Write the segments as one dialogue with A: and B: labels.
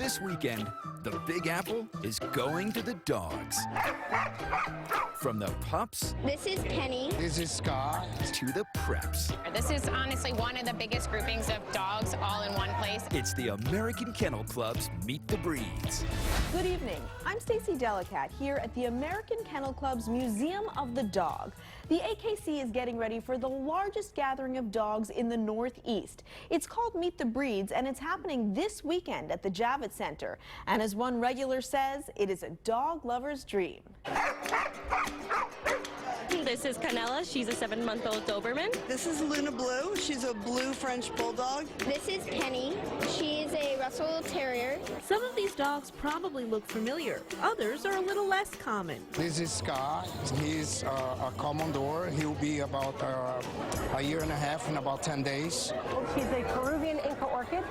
A: This weekend, the Big Apple is going to the dogs. From the pups
B: This is Penny.
C: This is Scott.
A: to the preps.
D: This is honestly one of the biggest groupings of dogs all in one place.
A: It's the American Kennel Club's Meet the Breeds.
E: Good evening. I'm Stacey Delicat here at the American Kennel Club's Museum of the Dog. The AKC is getting ready for the largest gathering of dogs in the Northeast. It's called Meet the Breeds, and it's happening this weekend at the Javits Center. And as one regular says, it is a dog lover's dream.
F: This is Canella. She's a 7-month-old Doberman.
G: This is Luna Blue. She's a blue French Bulldog.
B: This is Penny. She's a Russell Terrier.
E: Some of these dogs probably look familiar. Others are a little less common.
C: This is Scott. He's a Commodore. He'll be about a year and a half in about 10 days.
H: She's a Peruvian Inca Orchid,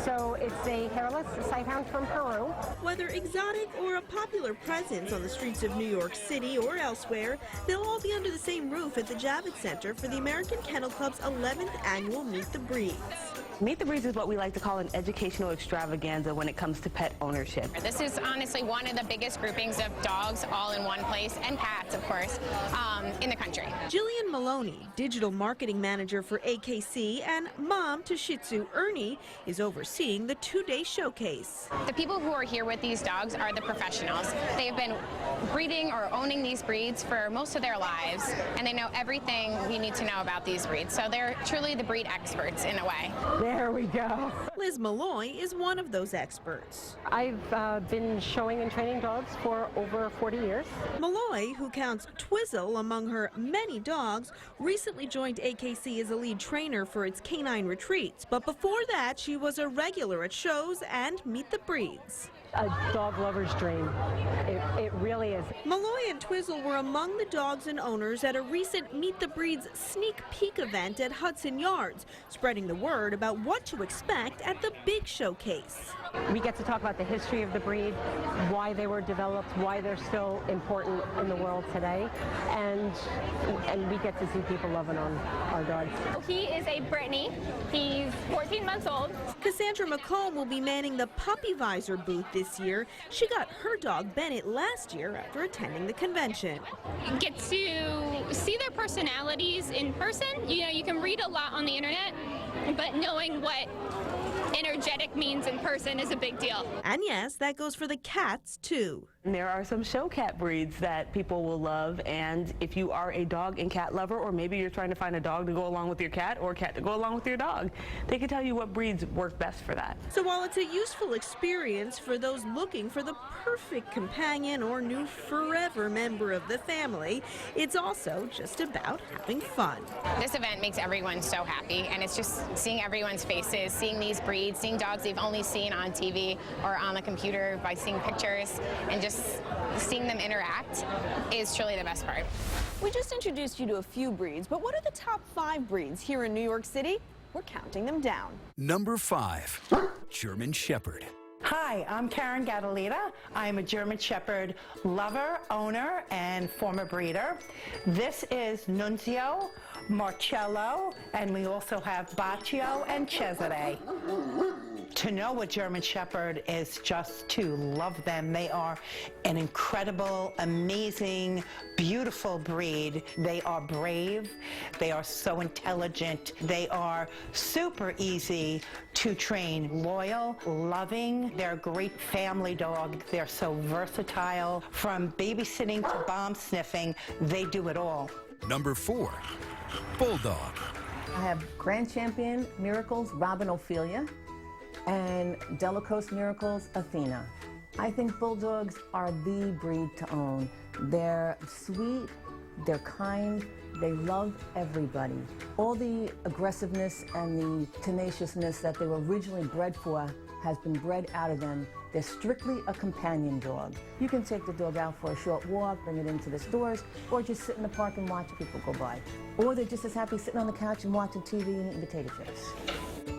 H: so it's a hairless sighthound from Peru.
E: Whether exotic or a popular presence on the streets of New York City or elsewhere, they'll all be under the same roof at the Javits Center for the American Kennel Club's 11th annual Meet the Breeds.
I: Meet the Breeds is what we like to call an educational extravaganza when it comes to pet ownership.
D: This is honestly one of the biggest groupings of dogs all in one place, and cats, of course, in the country.
E: Jillian Maloney, digital marketing manager for AKC and mom to Shih Tzu Ernie, is overseeing the two-day showcase.
D: The people who are here with these dogs are the professionals. They've been breeding or owning these breeds for most of their lives, and they know everything we need to know about these breeds. So they're truly the breed experts in a way.
H: There we go.
E: Liz Malloy is one of those experts.
H: I've been showing and training dogs for over 40 years.
E: Malloy, who counts Twizzle among her many dogs, recently joined AKC as a lead trainer for its canine retreats. But before that, she was a regular at shows and Meet the Breeds.
H: A dog lover's dream. It really is.
E: Malloy and Twizzle were among the dogs and owners at a recent Meet the Breeds sneak peek event at Hudson Yards, spreading the word about what to expect at the big showcase.
H: We get to talk about the history of the breed, why they were developed, why they're still important in the world today, and we get to see people loving on our dogs.
B: He is a Brittany. He's 14 months old.
E: Cassandra McComb will be manning the Puppy Visor booth this year. She got her dog Bennett last year after attending the convention.
J: You get to see their personalities in person. You know, you can read a lot on the internet, but knowing what energetic means in person is a big deal.
E: And yes, that goes for the cats too.
I: There are some show cat breeds that people will love, and if you are a dog and cat lover, or maybe you're trying to find a dog to go along with your cat or a cat to go along with your dog, they can tell you what breeds work best for that.
E: So while it's a useful experience for those looking for the perfect companion or new forever member of the family, it's also just about having fun.
D: This event makes everyone so happy, and it's just seeing everyone's faces, seeing these breeds, seeing dogs they've only seen on TV or on the computer by seeing pictures, and just seeing them interact is truly the best part.
E: We just introduced you to a few breeds, but what are the top 5 breeds here in New York City? We're counting them down.
A: Number 5, German Shepherd.
K: Hi, I'm Karen Gatalita. I'm a German Shepherd lover, owner, and former breeder. This is Nunzio, Marcello, and we also have Baccio and Cesare. To know a German Shepherd is just to love them. They are an incredible, amazing, beautiful breed. They are brave. They are so intelligent. They are super easy to train. Loyal, loving. They're a great family dog. They're so versatile. From babysitting to bomb sniffing, they do it all.
A: Number 4, Bulldog.
L: I have Grand Champion Miracles Robin Ophelia and Delacoste Miracles Athena. I think Bulldogs are the breed to own. They're sweet, they're kind, they love everybody. All the aggressiveness and the tenaciousness that they were originally bred for has been bred out of them. They're strictly a companion dog. You can take the dog out for a short walk, bring it into the stores, or just sit in the park and watch people go by. Or they're just as happy sitting on the couch and watching TV and eating potato chips.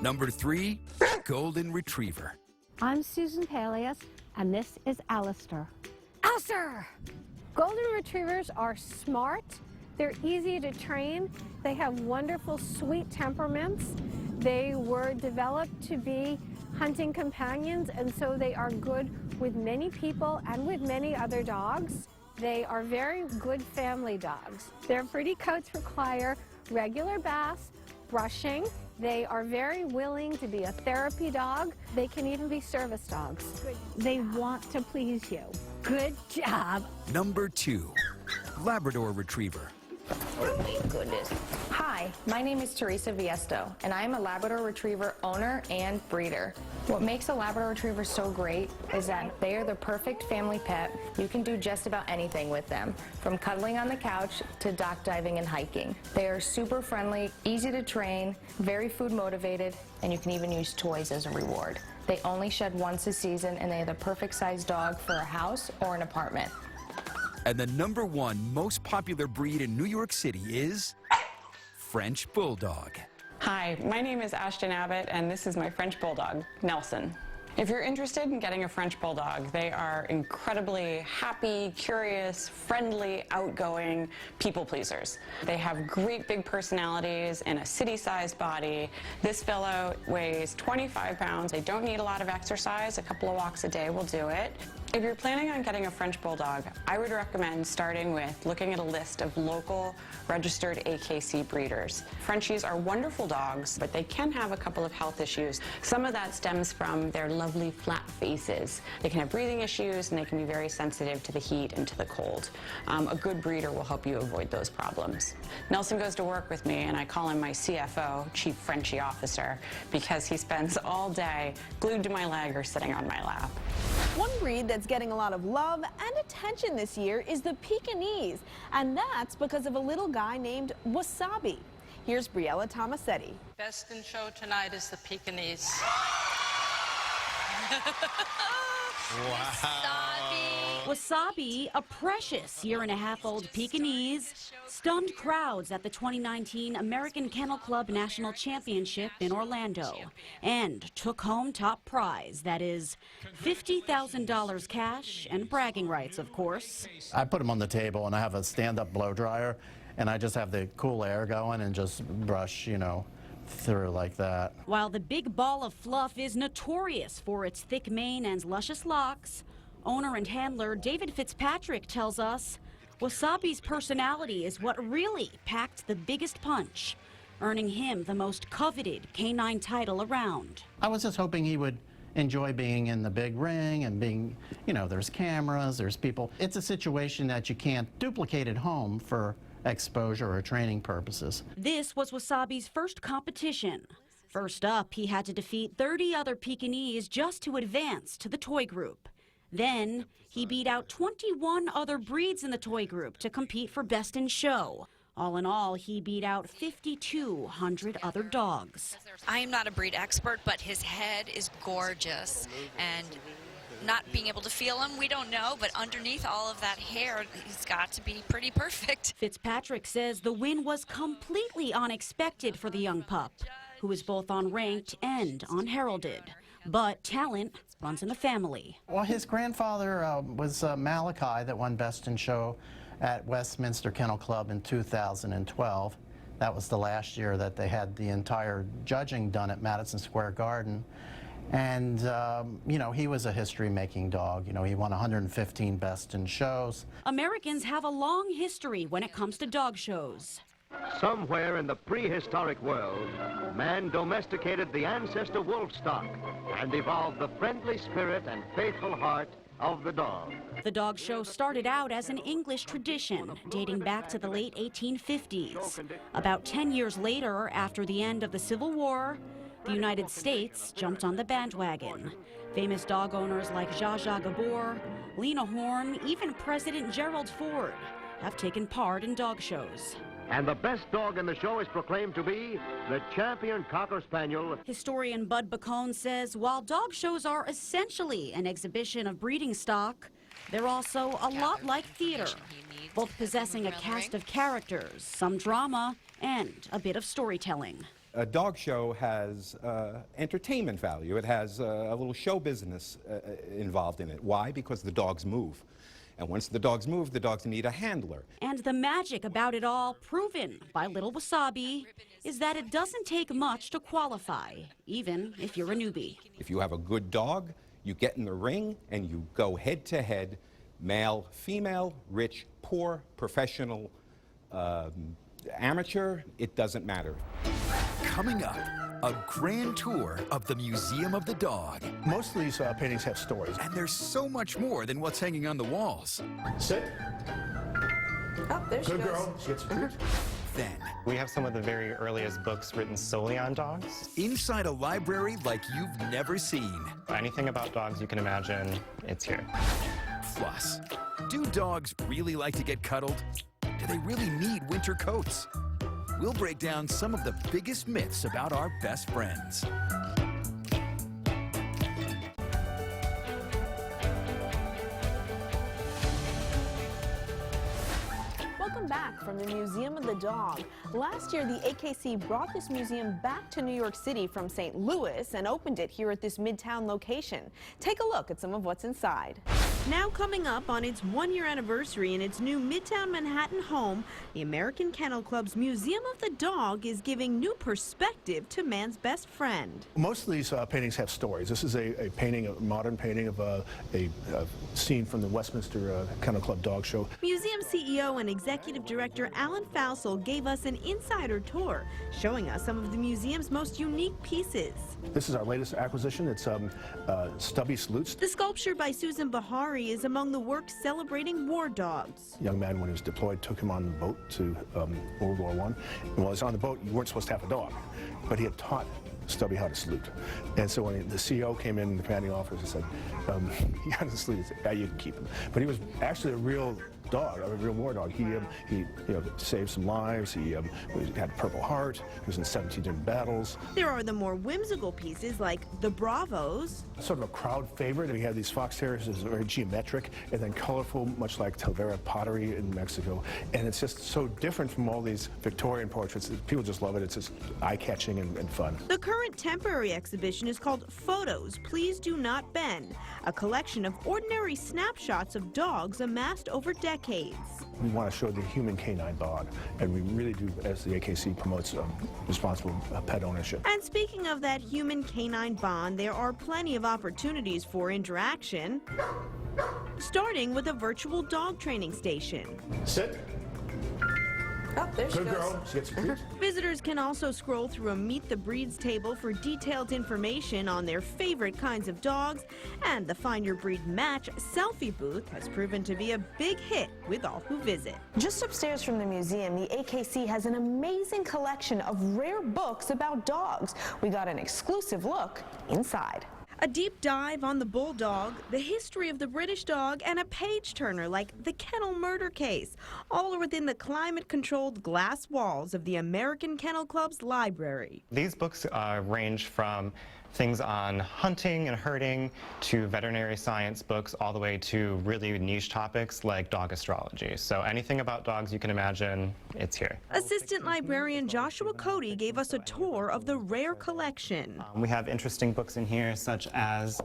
A: Number 3, Golden Retriever.
H: I'm Susan Peleus, and this is Alistair.
B: Alistair! Golden Retrievers are smart. They're easy to train. They have wonderful, sweet temperaments. They were developed to be hunting companions, and so they are good with many people and with many other dogs. They are very good family dogs. Their pretty coats require regular baths, brushing. They are very willing to be a therapy dog. They can even be service dogs. They want to please you. Good job.
A: Number 2, Labrador Retriever.
M: Oh my goodness. Hi, my name is Teresa Viesto, and I am a Labrador Retriever owner and breeder. What makes a Labrador Retriever so great is that they are the perfect family pet. You can do just about anything with them, from cuddling on the couch to dock diving and hiking. They are super friendly, easy to train, very food motivated, and you can even use toys as a reward. They only shed once a season, and they are the perfect size dog for a house or an apartment.
A: And the number 1 most popular breed in New York City is French Bulldog.
N: Hi, my name is Ashton Abbott, and this is my French Bulldog, Nelson. If you're interested in getting a French Bulldog, they are incredibly happy, curious, friendly, outgoing people pleasers. They have great big personalities and a city-sized body. This fellow weighs 25 pounds. They don't need a lot of exercise. A couple of walks a day will do it. If you're planning on getting a French Bulldog, I would recommend starting with looking at a list of local registered AKC breeders. Frenchies are wonderful dogs, but they can have a couple of health issues. Some of that stems from their lovely flat faces. They can have breathing issues, and they can be very sensitive to the heat and to the cold. A good breeder will help you avoid those problems. Nelson goes to work with me, and I call him my CFO, Chief Frenchie Officer, because he spends all day glued to my leg or sitting on my lap.
E: One breed that's getting a lot of love and attention this year is the Pekingese, and that's because of a little guy named Wasabi. Here's Briella Tomasetti.
O: Best in show tonight is the Pekingese.
P: Wasabi, a precious year-and-a-half-old Pekingese, stunned crowds at the 2019 American Kennel Club National Championship in Orlando and took home top prize, that is $50,000 cash and bragging rights, of course.
Q: I put them on the table, and I have a stand-up blow dryer, and I just have the cool air going and just brush, you know, through like that.
P: While the big ball of fluff is notorious for its thick mane and luscious locks, owner and handler David Fitzpatrick tells us Wasabi's personality is what really packed the biggest punch, earning him the most coveted canine title around.
Q: I was just hoping he would enjoy being in the big ring and being, you know, there's cameras, there's people. It's a situation that you can't duplicate at home for exposure or training purposes.
P: This was Wasabi's first competition. First up, he had to defeat 30 other Pekingese just to advance to the toy group. Then, he beat out 21 other breeds in the toy group to compete for Best in Show. All in all, he beat out 5,200 other dogs.
R: I am not a breed expert, but his head is gorgeous. And not being able to feel him, we don't know, but underneath all of that hair, he's got to be pretty perfect.
P: Fitzpatrick says the win was completely unexpected for the young pup, who is both unranked and unheralded. But talent runs in the family.
Q: Well, his grandfather was Malachi, that won Best in Show at Westminster Kennel Club in 2012. That was the last year that they had the entire judging done at Madison Square Garden. And, you know, he was a history-making dog. You know, he won 115 Best in Shows.
P: Americans have a long history when it comes to dog shows.
S: Somewhere in the prehistoric world, man domesticated the ancestor wolf stock and evolved the friendly spirit and faithful heart of the dog.
P: The dog show started out as an English tradition dating back to the late 1850s. About 10 years later, after the end of the Civil War, the United States jumped on the bandwagon. Famous dog owners like Zsa Zsa Gabor, Lena Horne, even President Gerald Ford have taken part in dog shows.
S: And the best dog in the show is proclaimed to be the champion Cocker Spaniel.
P: Historian Bud Bacone says while dog shows are essentially an exhibition of breeding stock, they're also a lot like theater, both possessing a cast of characters, some drama, and a bit of storytelling.
T: A dog show has entertainment value. It has a little show business involved in it. Why? Because the dogs move. And once the dogs move, the dogs need a handler.
P: And the magic about it all, proven by Little Wasabi, is that it doesn't take much to qualify, even if you're a newbie.
T: If you have a good dog, you get in the ring and you go head to head, male, female, rich, poor, professional, amateur, it doesn't matter.
A: Coming up, a grand tour of the Museum of the Dog.
U: Most of these paintings have stories.
A: And there's so much more than what's hanging on the walls.
U: Sit.
E: Oh, there she
U: Good
E: goes.
U: girl. She gets a treat.
A: Then,
V: we have some of the very earliest books written solely on dogs.
A: Inside a library like you've never seen.
V: Anything about dogs you can imagine, it's here.
A: Plus, do dogs really like to get cuddled? Do they really need winter coats? We'll break down some of the biggest myths about our best friends.
E: Welcome back from the Museum of the Dog. Last year, the AKC brought this museum back to New York City from St. Louis and opened it here at this Midtown location. Take a look at some of what's inside.
W: Now coming up on its one-year anniversary in its new Midtown Manhattan home, the American Kennel Club's Museum of the Dog is giving new perspective to man's best friend.
U: Most of these paintings have stories. This is a painting, a modern painting of a scene from the Westminster Kennel Club dog show.
W: Museum CEO and Executive Director Alan Fousel gave us an insider tour, showing us some of the museum's most unique pieces.
U: This is our latest acquisition. It's Stubby Salutes.
W: The sculpture by Susan Bahari is among the works celebrating war dogs.
U: A young man, when he was deployed, took him on the boat to World War I. And while he was on the boat, you weren't supposed to have a dog, but he had taught Stubby how to salute. And so when the CEO came in, the commanding officer said, he had to salute. He said, yeah, you can keep him. But he was actually a real dog, a real war dog. He saved some lives. He had a Purple Heart. He was in 17 different battles.
W: There are the more whimsical pieces like the Bravos.
U: Sort of a crowd favorite. We had these fox terriers. It's very geometric and then colorful, much like Talavera pottery in Mexico. And it's just so different from all these Victorian portraits. People just love it. It's just eye-catching and fun.
W: The current temporary exhibition is called Photos, Please Do Not Bend, a collection of ordinary snapshots of dogs amassed over decades.
U: We want to show the human-canine bond, and we really do, as the AKC promotes responsible pet ownership.
W: And speaking of that human-canine bond, there are plenty of opportunities for interaction, starting with a virtual dog training station.
U: Sit.
E: Oh, there she
U: Good
E: goes.
U: girl. She gets a treat.
W: Visitors can also scroll through a Meet the Breeds table for detailed information on their favorite kinds of dogs, and the Find Your Breed Match selfie booth has proven to be a big hit with all who visit.
E: Just upstairs from the museum, the AKC has an amazing collection of rare books about dogs. We got an exclusive look inside.
W: A deep dive on the bulldog, the history of the British dog, and a page-turner like the Kennel Murder Case, all are within the climate-controlled glass walls of the American Kennel Club's library.
V: These books range from things on hunting and herding to veterinary science books all the way to really niche topics like dog astrology. So anything about dogs you can imagine, it's here.
W: Assistant librarian Joshua Cody gave us a tour of the rare collection.
V: We have interesting books in here such as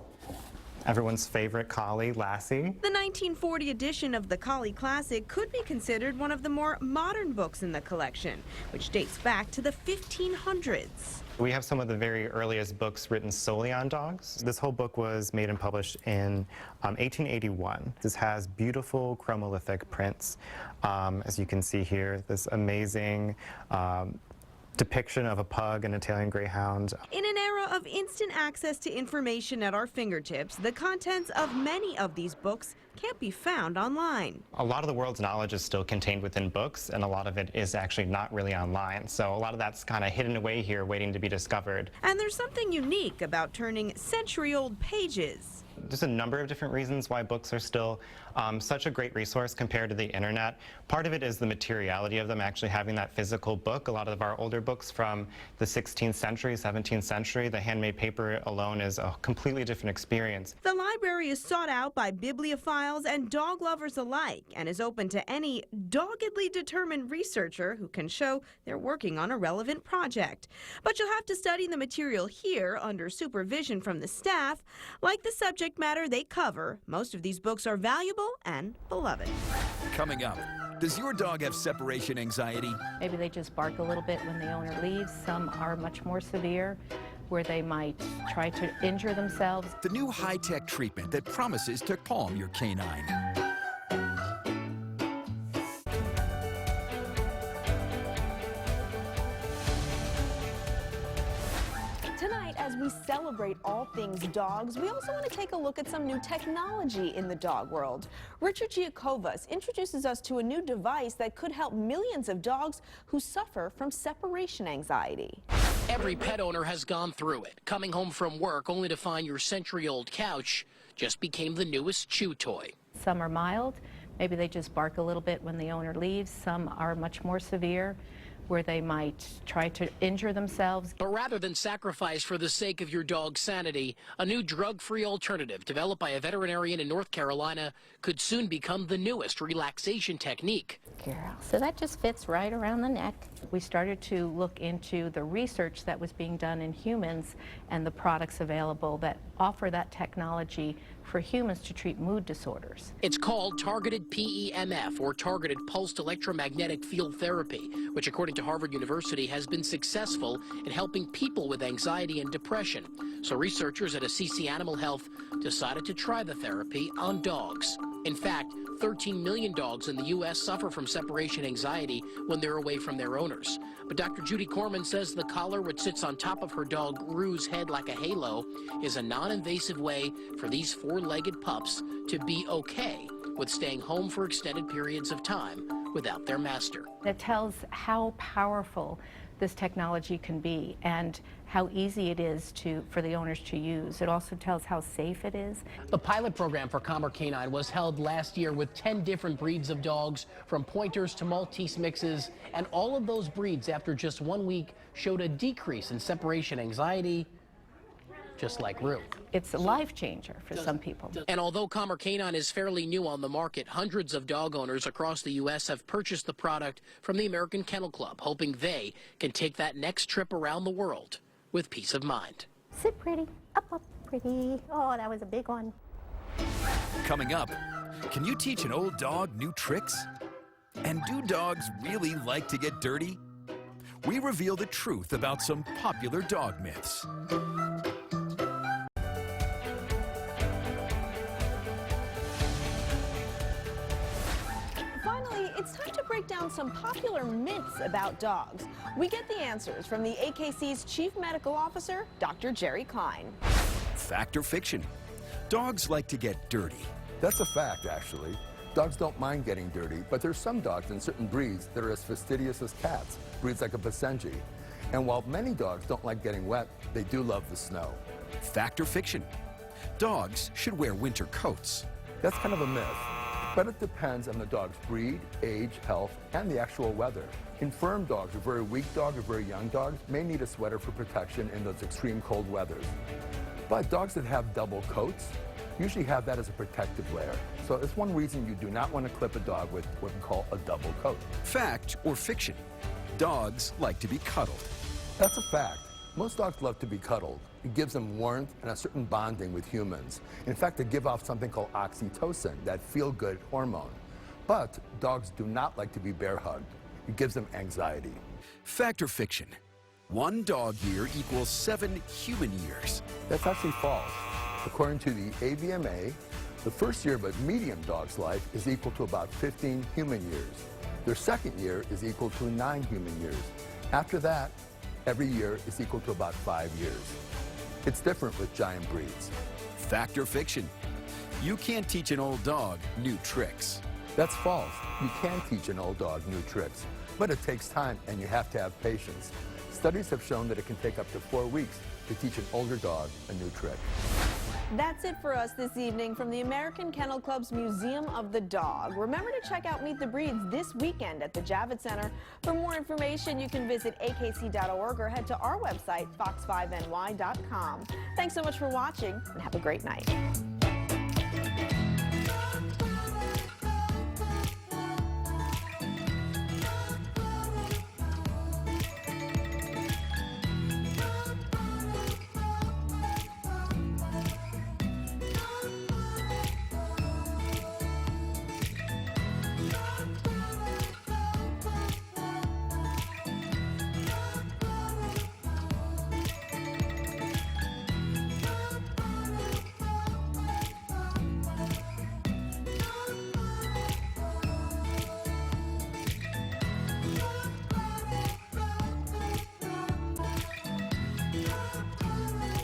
V: everyone's favorite collie, Lassie.
W: The 1940 edition of the Collie Classic could be considered one of the more modern books in the collection, which dates back to the 1500s.
V: We have some of the very earliest books written solely on dogs. This whole book was made and published in 1881. This has beautiful chromolithic prints. As you can see here, this amazing depiction of a pug and Italian Greyhound.
W: In an era of instant access to information at our fingertips, the contents of many of these books can't be found online.
V: A lot of the world's knowledge is still contained within books, and a lot of it is actually not really online. So a lot of that's kind of hidden away here, waiting to be discovered.
W: And there's something unique about turning century-old pages.
V: There's a number of different reasons why books are still such a great resource compared to the internet. Part of it is the materiality of them, actually having that physical book. A lot of our older books from the 16th century, 17th century, the handmade paper alone is a completely different experience.
W: The library is sought out by bibliophiles cinephiles and dog lovers alike, and is open to any doggedly determined researcher who can show they're working on a relevant project. But you'll have to study the material here under supervision from the staff. Like the subject matter they cover, most of these books are valuable and beloved.
A: Coming up, does your dog have separation anxiety?
C: Maybe they just bark a little bit when the owner leaves. Some are much more severe, where they might try to injure themselves.
A: The new high-tech treatment that promises to calm your canine.
E: Tonight, as we celebrate all things dogs, we also want to take a look at some new technology in the dog world. Richard Giacovas introduces us to a new device that could help millions of dogs who suffer from separation anxiety.
F: Every pet owner has gone through it. Coming home from work only to find your century-old couch just became the newest chew toy.
C: Some are mild. Maybe they just bark a little bit when the owner leaves. Some are much more severe, where they might try to injure themselves.
F: But rather than sacrifice for the sake of your dog's sanity, a new drug-free alternative developed by a veterinarian in North Carolina could soon become the newest relaxation technique.
C: So that just fits right around the neck. We started to look into the research that was being done in humans and the products available that offer that technology for humans to treat mood disorders.
F: It's called targeted PEMF, or targeted pulsed electromagnetic field therapy, which according to Harvard University has been successful in helping people with anxiety and depression. So researchers at Assisi Animal Health decided to try the therapy on dogs. In fact, 13 million dogs in the U.S. suffer from separation anxiety when they're away from their owners. But Dr. Judy Corman says the collar, which sits on top of her dog Rue's head like a halo, is a non-invasive way for these four-legged pups to be okay with staying home for extended periods of time without their master.
C: It tells how powerful this technology can be and how easy it is for the owners to use. It also tells how safe it is.
F: The pilot program for Calmer Canine was held last year with 10 different breeds of dogs, from pointers to Maltese mixes, and all of those breeds, after just 1 week, showed a decrease in separation anxiety, just like Rue.
C: It's a life changer for some people.
F: And although Calmer Canine is fairly new on the market, hundreds of dog owners across the U.S. have purchased the product from the American Kennel Club, hoping they can take that next trip around the world with peace of mind.
G: Sit pretty, up, pretty. Oh, that was a big one.
A: Coming up, can you teach an old dog new tricks? And do dogs really like to get dirty? We reveal the truth about some popular dog myths.
E: It's time to break down some popular myths about dogs. We get the answers from the AKC's Chief Medical Officer, Dr. Jerry Klein.
A: Fact or fiction? Dogs like to get dirty.
X: That's a fact, actually. Dogs don't mind getting dirty, but there's some dogs in certain breeds that are as fastidious as cats, breeds like a Basenji. And while many dogs don't like getting wet, they do love the snow.
A: Fact or fiction? Dogs should wear winter coats.
X: That's kind of a myth. But it depends on the dog's breed, age, health, and the actual weather. Infirm dogs or very weak dogs or very young dogs may need a sweater for protection in those extreme cold weathers. But dogs that have double coats usually have that as a protective layer. So it's one reason you do not want to clip a dog with what we call a double coat.
A: Fact or fiction? Dogs like to be cuddled.
X: That's a fact. Most dogs love to be cuddled. It gives them warmth and a certain bonding with humans. In fact, they give off something called oxytocin, that feel-good hormone. But dogs do not like to be bear hugged. It gives them anxiety.
A: Fact or fiction? 1 dog year equals 7 human years.
X: That's actually false. According to the AVMA, the first year of a medium dog's life is equal to about 15 human years. Their second year is equal to 9 human years. After that, every year is equal to about 5 years. It's different with giant breeds.
A: Fact or fiction? You can't teach an old dog new tricks.
X: That's false. You can teach an old dog new tricks, but it takes time and you have to have patience. Studies have shown that it can take up to 4 weeks to teach an older dog a new trick.
E: That's it for us this evening from the American Kennel Club's Museum of the Dog. Remember to check out Meet the Breeds this weekend at the Javits Center. For more information, you can visit akc.org or head to our website, fox5ny.com. Thanks so much for watching and have a great night.